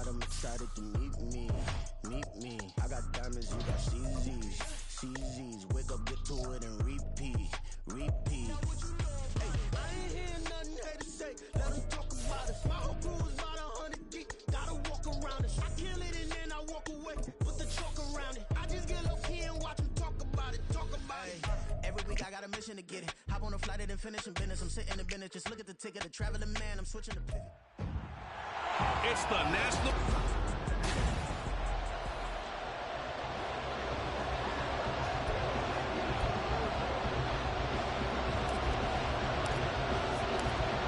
glad I'm excited to meet me. I got diamonds, you got CZs. Wake up, get to it, and repeat. Hey, I ain't hearing nothing hate to say. Let them talk about it. My whole crew is about 100 deep. Gotta walk around it. I kill it and then I walk away. Put the chalk around it. I just get low key and watch them talk about it. Every week I got a mission to get it. Hop on a flight and then finish in business. I'm sitting in business. Just look at the ticket. The traveling man. I'm switching to pivot. It's the national.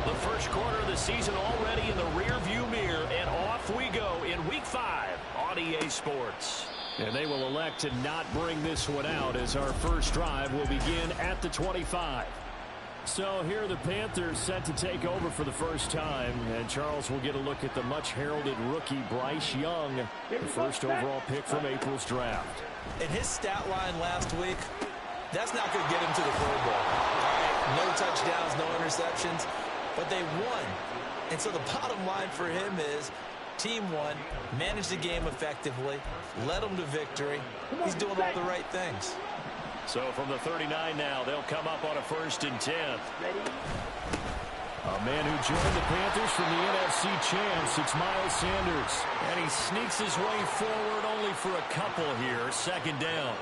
The first quarter of the season already in the rearview mirror, and off we go in Week 5 on EA Sports. And they will elect to not bring this one out as our first drive will begin at the 25. So here are the Panthers set to take over for the first time. And Charles will get a look at the much-heralded rookie Bryce Young, the first overall pick from April's draft. In his stat line last week, that's not going to get him to the Pro Bowl. All right, no touchdowns, no interceptions, but they won. And so the bottom line for him is team won, managed the game effectively, led them to victory. He's doing all the right things. So from the 39 now, they'll come up on a 1st and 10. A man who joined the Panthers from the NFC champs, it's Miles Sanders. And he sneaks his way forward only for a couple here, 2nd down.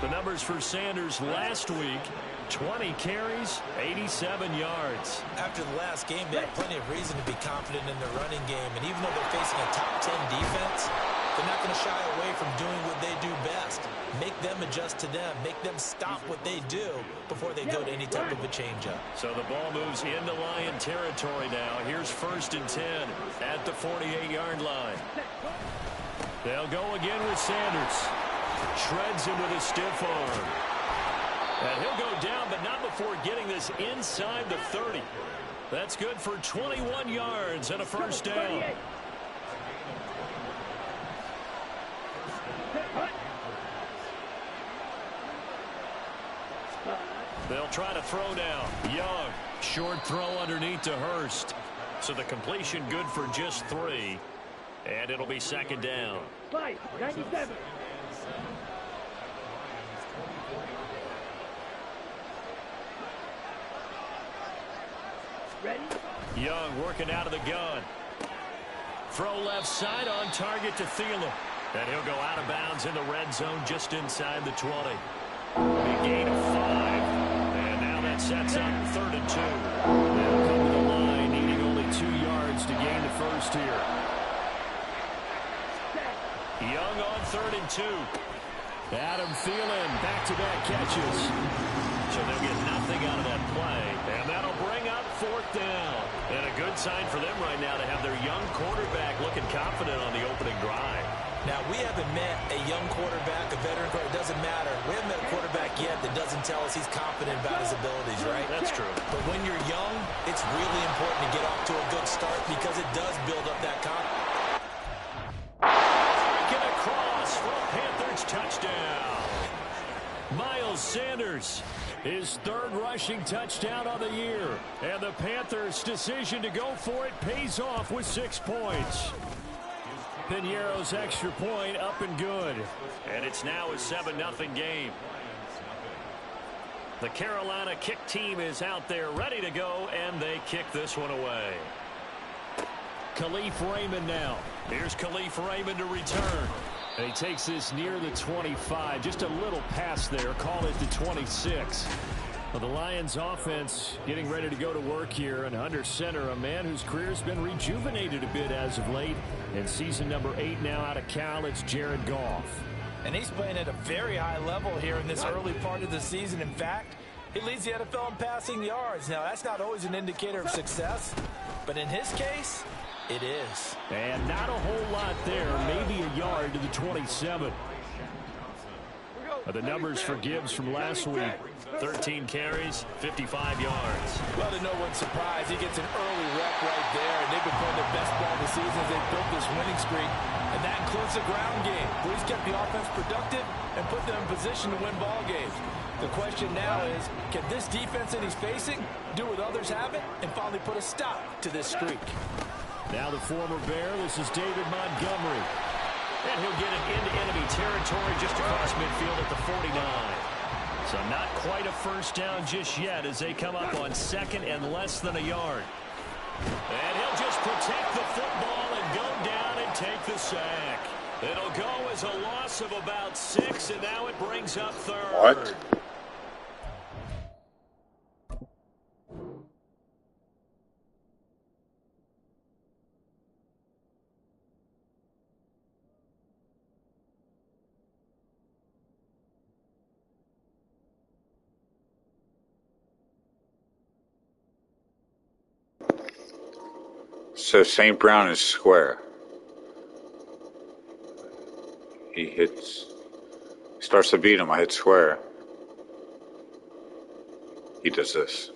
The numbers for Sanders last week, 20 carries, 87 yards. After the last game, they have plenty of reason to be confident in their running game. And even though they're facing a top 10 defense, they're not going to shy away from doing what they do best. Make them adjust to them. Make them stop what they do before they go to any type of a changeup. So the ball moves into Lion territory now. Here's 1st and 10 at the 48-yard line. They'll go again with Sanders. Shreds him with a stiff arm. And he'll go down, but not before getting this inside the 30. That's good for 21 yards and a 1st down. They'll try to throw down. Young, short throw underneath to Hurst. So the completion good for just 3. And it'll be 2nd down. 97. Ready? Young working out of the gun. Throw left side on target to Thielen. And he'll go out of bounds in the red zone just inside the 20. Big gain of 5. And now that sets up 3rd and 2. They'll come to the line, needing only 2 yards to gain the first here. Young on 3rd and 2. Adam Thielen, back-to-back catches. So they'll get nothing out of that play. And that'll bring up 4th down. And a good sign for them right now to have their young quarterback looking confident on the opening drive. Now, we haven't met a young quarterback, a veteran quarterback. It doesn't matter. We haven't met a quarterback yet that doesn't tell us he's confident about his abilities, right? That's true. But when you're young, it's really important to get off to a good start because it does build up that confidence. Get across for a Panthers touchdown. Miles Sanders, his 3rd rushing touchdown of the year. And the Panthers' decision to go for it pays off with 6 points. Piñeiro's extra point up and good. And it's now a 7-0 game. The Carolina kick team is out there ready to go, and they kick this one away. Khalif Raymond now. Here's Khalif Raymond to return. And he takes this near the 25. Just a little pass there. Call it the 26. Well, the Lions offense getting ready to go to work here. And under center, a man whose career's been rejuvenated a bit as of late. And season number 8 now out of Cal, it's Jared Goff. And he's playing at a very high level here in this early part of the season. In fact, he leads the NFL in passing yards. Now, that's not always an indicator of success. But in his case, it is. And not a whole lot there. Maybe a yard to the 27. The numbers for Gibbs from last week. 13 carries, 55 yards. Well, to no one's surprise, he gets an early rep right there, and they've been playing their best ball this season as they've built this winning streak, and that includes the ground game, where he's kept the offense productive and put them in position to win ball games. The question now is, can this defense that he's facing do what others haven't and finally put a stop to this streak? Now the former Bear, this is David Montgomery. And he'll get it into enemy territory just across midfield at the 49. So not quite a first down just yet as they come up on second and less than a yard. And he'll just protect the football and go down and take the sack. It'll go as a loss of about 6, and now it brings up third. What? So St. Brown is square. He starts to beat him. I hit square. He does this.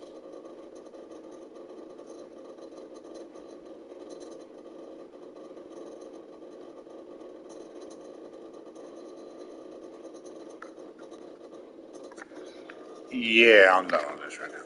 Yeah, I'm done on this right now.